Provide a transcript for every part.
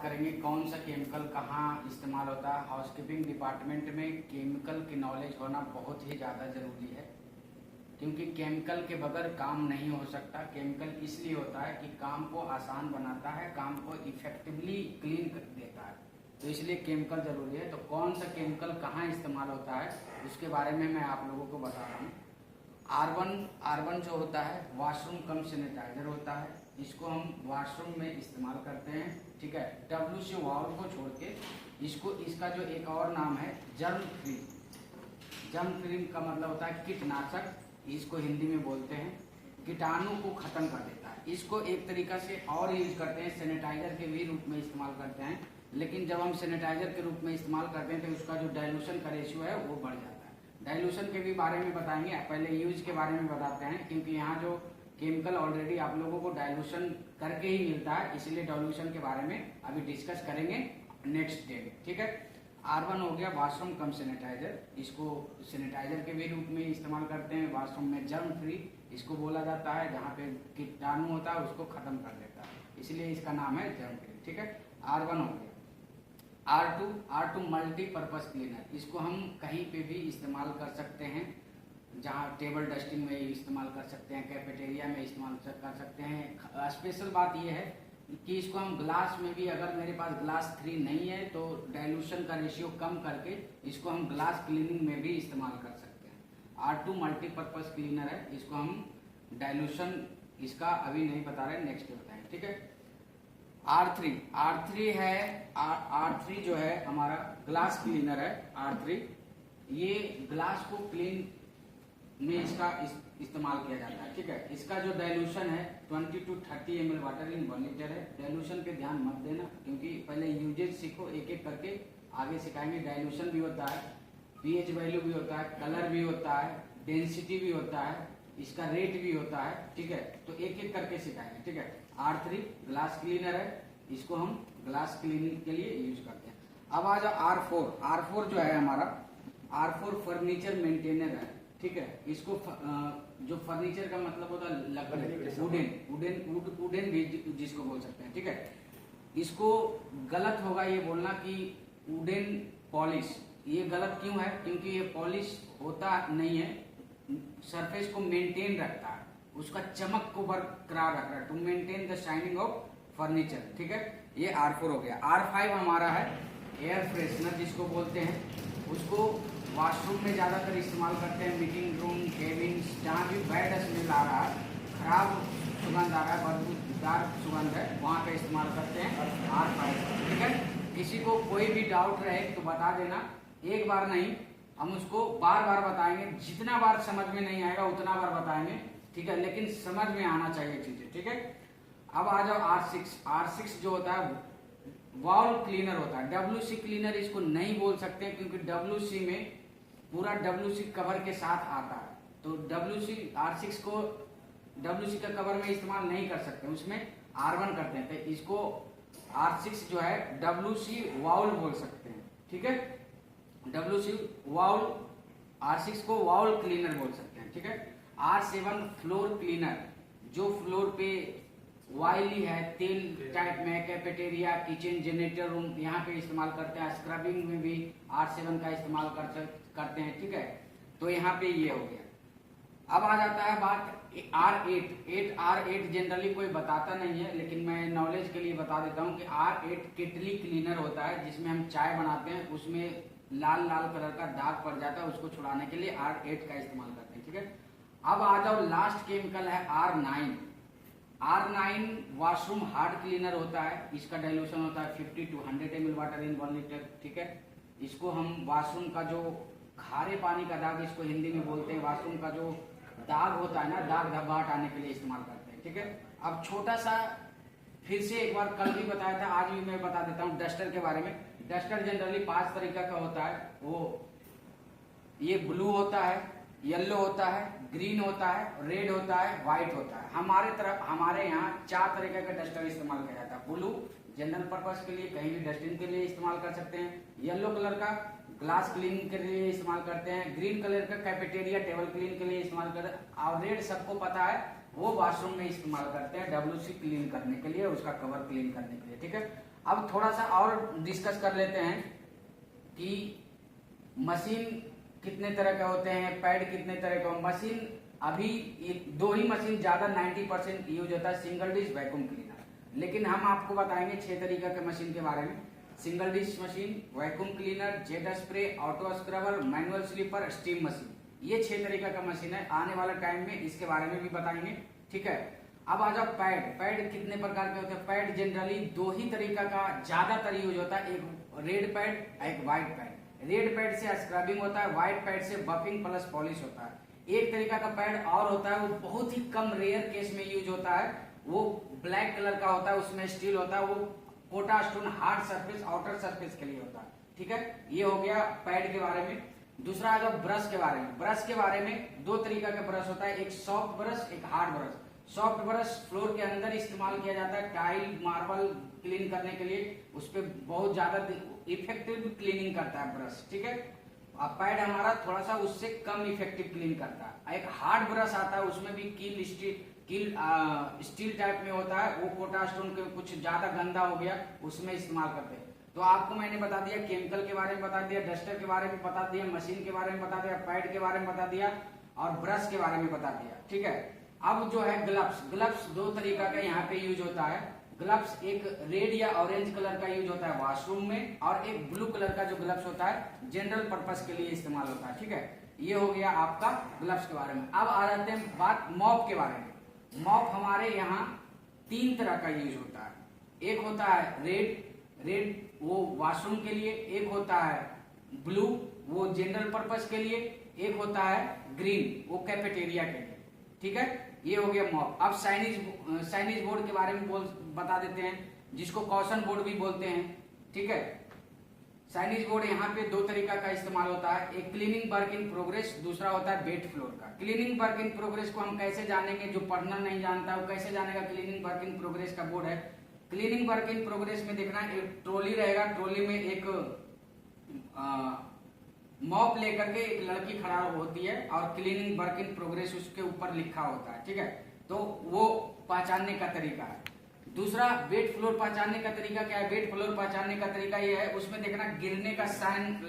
करेंगे कौन सा केमिकल कहाँ इस्तेमाल होता है। हाउसकीपिंग डिपार्टमेंट में केमिकल की नॉलेज होना बहुत ही ज़्यादा ज़रूरी है, क्योंकि केमिकल के बगैर काम नहीं हो सकता। केमिकल इसलिए होता है कि काम को आसान बनाता है, काम को इफेक्टिवली क्लीन कर देता है, तो इसलिए केमिकल ज़रूरी है। तो कौन सा केमिकल कहाँ इस्तेमाल होता है उसके बारे में मैं आप लोगों को बता रहा हूँ। आर1 जो होता है वॉशरूम कम सैनिटाइजर होता है, इसको हम वॉशरूम में इस्तेमाल करते हैं, ठीक है। WC वाल्व को छोड़ के इसका जो एक और नाम है जर्म फ्री। जर्म फ्री का मतलब होता है कीटनाशक, इसको हिंदी में बोलते हैं, कीटाणु को खत्म कर देता है। इसको एक तरीका से और यूज करते हैं, सैनिटाइजर के भी रूप में इस्तेमाल करते हैं, लेकिन जब हम सैनिटाइजर के रूप में इस्तेमाल करते हैं तो उसका जो डाइल्यूशन का रेशियो है वो बढ़ जाता है। डाइल्यूशन के भी बारे में बताएंगे, पहले यूज के बारे में बताते हैं, क्योंकि यहाँ जो केमिकल ऑलरेडी आप लोगों को डाइल्यूशन करके ही मिलता है, इसलिए डाइल्यूशन के बारे में अभी डिस्कस करेंगे नेक्स्ट डे में, ठीक है। R1 हो गया वॉशरूम कम सैनिटाइजर, इसको सैनिटाइजर के भी रूप में इस्तेमाल करते हैं। वॉशरूम में जर्म फ्री इसको बोला जाता है, जहाँ पे कीटाणु होता है उसको खत्म कर देता है, इसलिए इसका नाम है जर्म फ्री, ठीक है। R1 हो गया। R2 मल्टीपर्पज क्लीनर, इसको हम कहीं पे भी इस्तेमाल कर सकते हैं, जहाँ टेबल डस्टिंग में इस्तेमाल कर सकते हैं, कैफेटेरिया में इस्तेमाल कर सकते हैं। स्पेशल बात यह है कि इसको हम ग्लास में भी, अगर मेरे पास ग्लास 3 नहीं है तो डाइल्यूशन का रेशियो कम करके इसको हम ग्लास क्लीनिंग में भी इस्तेमाल कर सकते हैं। R2 मल्टीपर्पज क्लीनर है, इसको हम डाइल्यूशन इसका अभी नहीं बता रहे, नेक्स्ट बताएंगे, ठीक है। R3 है, R3 जो है हमारा ग्लास क्लीनर है। R3 ये ग्लास को क्लीन में इसका इस्तेमाल किया जाता है, ठीक है। इसका जो डाइल्यूशन है 20 to 30 ml water in 1 litre है। डाइल्यूशन पे ध्यान मत देना, क्योंकि पहले यूजेज सीखो, एक एक करके आगे सिखाएंगे। डाइल्यूशन भी होता है, pH वैल्यू भी होता है, कलर भी होता है, डेंसिटी भी होता है, इसका रेट भी होता है, ठीक है। तो एक एक करके सिखाएंगे, ठीक है। R3 ग्लास क्लीनर है, इसको हम ग्लास क्लीनिंग के लिए यूज करते हैं। अब आ जाओ R4 जो है हमारा, R4 फर्नीचर मेंटेनर है, ठीक है। इसको जो फर्नीचर का मतलब होता है लकड़ी, वुडन भी जिसको बोल सकते हैं, ठीक है। इसको गलत होगा ये बोलना कि वुडन पॉलिश, ये गलत क्यों है? क्योंकि ये पॉलिश होता नहीं है, सरफेस को मेंटेन रखता है, उसका चमक को बरकरार रख रहा है, to maintain the shining of furniture, ठीक है। ये R4 हो गया। R5 हमारा है एयर फ्रेशनर जिसको बोलते हैं, उसको वॉशरूम में ज्यादातर इस्तेमाल करते हैं, मीटिंग रूम, केबिन्स, जहाँ भी बैड स्मेल आ रहा है, खराब सुगंध आ रहा है, बदबूदार सुगंध है, वहाँ पे इस्तेमाल करते हैं R5, ठीक है। किसी को कोई भी डाउट रहे तो बता देना, एक बार नहीं, हम उसको बार बार बताएंगे, जितना बार समझ में नहीं आएगा उतना बार बताएंगे, ठीक है, लेकिन समझ में आना चाहिए चीजें, ठीक है। अब आ जाओ R6 जो होता है वॉल क्लीनर होता है। WC क्लीनर इसको नहीं बोल सकते, क्योंकि WC में पूरा WC कवर के साथ आता है, तो R6 को WC का कवर में इस्तेमाल नहीं कर सकते, उसमें R1 करते हैं, तो इसको R6 जो है WC वाउल बोल सकते हैं, ठीक है। WC वाउल, R6 को वाउल क्लीनर बोल सकते हैं, ठीक है। R7 फ्लोर क्लीनर, जो फ्लोर पे वाइली है, तेल टाइप में, कैफेटेरिया, किचन, जनरेटर रूम, यहाँ पे इस्तेमाल करते हैं। स्क्रबिंग में भी R7 का इस्तेमाल करते हैं, ठीक है। तो यहाँ पे ये हो गया। अब आ जाता है बात R8 जनरली कोई बताता नहीं है, लेकिन मैं नॉलेज के लिए बता देता हूँ कि R8 केटली क्लीनर होता है, जिसमें हम चाय बनाते हैं, उसमें लाल कलर का दाग पड़ जाता है, उसको छुड़ाने के लिए R8 का इस्तेमाल करते हैं, ठीक है। अब आ जाओ लास्ट केमिकल है R9 वॉशरूम हार्ड क्लीनर होता है, इसका डाइल्यूशन होता है 50 to 100 ml water in 1 litre, ठीक है। इसको हम वॉशरूम का जो खारे पानी का दाग, इसको हिंदी में बोलते हैं, वॉशरूम का जो दाग होता है ना, दाग धब्बा हटाने के लिए इस्तेमाल करते हैं, ठीक है। अब छोटा सा फिर से एक बार कल भी बताया था, आज भी मैं बता देता हूँ डस्टर के बारे में। डस्टर जनरली 5 तरीका का होता है, वो ये ब्लू होता है, येलो होता है, ग्रीन होता है, रेड होता है, व्हाइट होता है। हमारे यहाँ 4 तरीके का डस्टर इस्तेमाल किया जाता है। ब्लू जनरल पर्पस के लिए, कहीं भी डस्टिंग के लिए इस्तेमाल कर सकते हैं। येलो कलर का ग्लास क्लीनिंग के लिए इस्तेमाल करते हैं। ग्रीन कलर का कैफेटेरिया, टेबल क्लीन के लिए इस्तेमाल करते हैं। और रेड सबको पता है, वो वॉशरूम में इस्तेमाल करते हैं WC क्लीन करने के लिए, उसका कवर क्लीन करने के लिए, ठीक है। अब थोड़ा सा और डिस्कस कर लेते हैं कि मशीन कितने तरह के होते हैं, पैड कितने तरह के। मशीन अभी दो ही मशीन ज्यादा 90% यूज होता है, सिंगल डिश वैक्यूम क्लीनर। लेकिन हम आपको बताएंगे 6 तरीका के मशीन के बारे में। Single dish machine, vacuum cleaner, jet spray, auto scrubber, manual sleeper, steam machine, ये 6 तरीका का मशीन है। आने वाले टाइम में इसके बारे में भी बताएंगे, ठीक है। अब आ जाओ पैड। पैड कितने प्रकार के होते हैं? पैड जनरली दो ही तरीका का ज्यादातर यूज होता है, एक रेड पैड, एक व्हाइट पैड। रेड पैड से स्क्रबिंग होता है, व्हाइट पैड से बफिंग प्लस पॉलिश होता है। एक तरीका का पैड और होता है, वो बहुत ही कम रेयर केस में यूज होता है, वो ब्लैक कलर का होता है, उसमें स्टील होता है, वो Kota stone hard surface, outer surface के लिए होता है, ठीक है। ये हो गया पैड के बारे में। दूसरा आ जाओ ब्रश के बारे में। ब्रश के बारे में दो तरीका का ब्रश होता है, एक सॉफ्ट ब्रश, एक hard brush. Soft brush floor के अंदर इस्तेमाल किया जाता है, टाइल मार्बल क्लीन करने के लिए, उस पर बहुत ज्यादा इफेक्टिव क्लीनिंग करता है ब्रश, ठीक है। अब पैड हमारा थोड़ा सा उससे कम इफेक्टिव क्लीन करता है। एक हार्ड ब्रश आता है, उसमें भी स्टील टाइप में होता है, वो कोटा स्टोन के कुछ ज्यादा गंदा हो गया उसमें इस्तेमाल करते हैं। तो आपको मैंने बता दिया, केमिकल के बारे में बता दिया, डस्टर के बारे में बता दिया, मशीन के बारे में बता दिया, पैड के बारे में बता दिया और ब्रश के बारे में बता दिया, ठीक है। अब जो है ग्लव्स। ग्लव्स दो तरीका का यहाँ पे यूज होता है। ग्लव्स एक रेड या ऑरेंज कलर का यूज होता है वॉशरूम में, और एक ब्लू कलर का जो ग्लव्स होता है जनरल पर्पस के लिए इस्तेमाल होता है, ठीक है। ये हो गया आपका ग्लव्स के बारे में। अब आ जाते हैं बात मॉप के बारे में। मॉप हमारे यहाँ 3 तरह का यूज होता है। एक होता है रेड वो वॉशरूम के लिए, एक होता है ब्लू वो जनरल पर्पस के लिए, एक होता है ग्रीन वो कैफेटेरिया के लिए, ठीक है। ये हो गया मॉप। अब साइनिज बोर्ड के बारे में बता देते हैं, जिसको कॉशन बोर्ड भी बोलते हैं, ठीक है। साइनिज बोर्ड यहाँ पे दो तरीका का इस्तेमाल होता है, एक क्लीनिंग वर्क इन प्रोग्रेस, दूसरा होता है वेट फ्लोर का। क्लीनिंग वर्क इन प्रोग्रेस को हम कैसे जानेंगे? जो पढ़ना नहीं जानता वो कैसे जानेगा क्लीनिंग वर्क इन प्रोग्रेस का बोर्ड है। क्लीनिंग वर्क इन प्रोग्रेस में देखना, एक ट्रॉली रहेगा, ट्रॉली में एक मॉप लेकर के एक लड़की खड़ा होती है और क्लीनिंग वर्क इन प्रोग्रेस उसके ऊपर लिखा होता है, ठीक है। तो वो पहचानने का तरीका है। दूसरा वेट फ्लोर पहचानने का तरीका क्या है? वेट फ्लोर पहचानने का तरीका ये है, उसमें देखना गिरने का साइन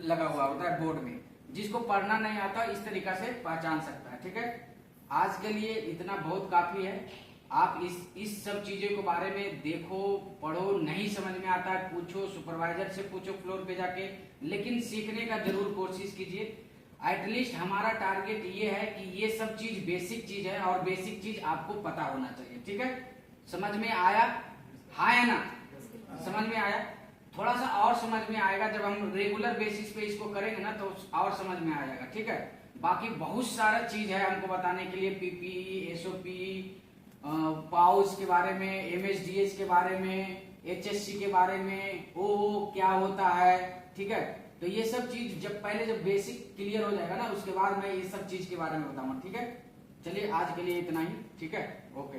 लगा हुआ होता है बोर्ड में, जिसको पढ़ना नहीं आता इस तरीका से पहचान सकता है, ठीक है। आज के लिए इतना बहुत काफी है। आप इस सब चीजों के बारे में देखो, पढ़ो, नहीं समझ में आता है पूछो, सुपरवाइजर से पूछो फ्लोर पे जाके, लेकिन सीखने का जरूर कोशिश कीजिए। एटलीस्ट हमारा टारगेट ये है कि ये सब चीज बेसिक चीज है और बेसिक चीज आपको पता होना चाहिए, ठीक है। समझ में आया? हाँ या ना? समझ में आया? थोड़ा सा और समझ में आएगा जब हम रेगुलर बेसिस पे इसको करेंगे ना, तो और समझ में आ जाएगा, ठीक है। बाकी बहुत सारा चीज है हमको बताने के लिए, पीपीई, एसओपी, पाउच के बारे में, एमएसडीएच के बारे में, एचएससी के बारे में, ओ क्या होता है, ठीक है। तो ये सब चीज जब बेसिक क्लियर हो जाएगा ना, उसके बाद मैं ये सब चीज के बारे में बताऊंगा, ठीक है। चलिए आज के लिए इतना ही, ठीक है, ओके।